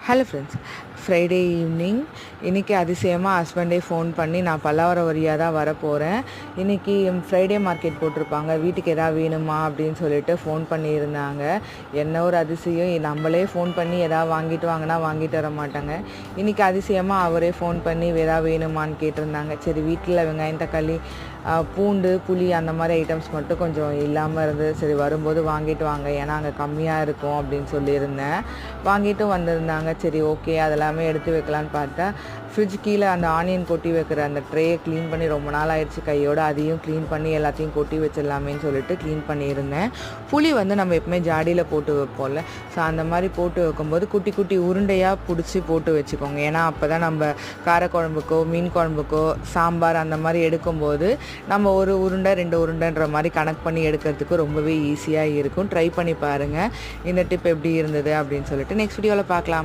Hello friends, Friday evening இன்றைக்கி அதிசயமாக ஹஸ்பண்டே phone பண்ணி நான் பல்லாவரம் வழியாக தான் வரப்போகிறேன். இன்றைக்கி ஃப்ரைடே மார்க்கெட் போட்டிருப்பாங்க, வீட்டுக்கு எதாவது வேணுமா அப்படின்னு சொல்லிட்டு ஃபோன் பண்ணியிருந்தாங்க. என்ன ஒரு அதிசயம், நம்மளே ஃபோன் பண்ணி எதாவது வாங்கிட்டு வாங்கினா வாங்கிட்டு வர மாட்டாங்க. இன்றைக்கி அதிசயமாக அவரே ஃபோன் பண்ணி எதாவது வேணுமான்னு கேட்டிருந்தாங்க. சரி, வீட்டில் வெங்காயம் தக்காளி பூண்டு புளி அந்த மாதிரி ஐட்டம்ஸ் மட்டும் கொஞ்சம் இல்லாமல் இருந்தது. சரி, வரும்போது வாங்கிட்டு வாங்க, ஏன்னா அங்கே கம்மியாக இருக்கும் அப்படின்னு சொல்லியிருந்தேன். வாங்கிட்டும் வந்திருந்தாங்க. சரி, ஓகே, அதெல்லாமே எடுத்து வைக்கலான்னு பார்த்தா ஃப்ரிட்ஜ் கீழே அந்த ஆனியன் கொட்டி வைக்கிற அந்த ட்ரேயை க்ளீன் பண்ணி ரொம்ப நாள் ஆயிடுச்சு கையோடு. அதையும் க்ளீன் பண்ணி எல்லாத்தையும் கொட்டி வச்சிடலாமேன்னு சொல்லிட்டு க்ளீன் பண்ணியிருந்தேன். புளி நம்ம எப்பவுமே ஜாடியில் போட்டு வைப்போம்ல, ஸோ அந்த மாதிரி போட்டு வைக்கும்போது குட்டி குட்டி உருண்டையாக பிடிச்சி போட்டு வச்சுக்கோங்க. ஏன்னா அப்போ தான் நம்ம காரக்குழம்புக்கோ மீன் குழம்புக்கோ சாம்பார் அந்த மாதிரி எடுக்கும்போது நம்ம ஒரு உருண்டை 2 உருண்டைன்ற மாதிரி கணக்கு பண்ணி எடுக்கிறதுக்கு ரொம்பவே ஈஸியாக இருக்கும். ட்ரை பண்ணி பாருங்கள் இந்த டிப் எப்படி இருந்தது அப்படின்னு சொல்லிட்டு. நெக்ஸ்ட் வீடியோவில் பார்க்கலாம்.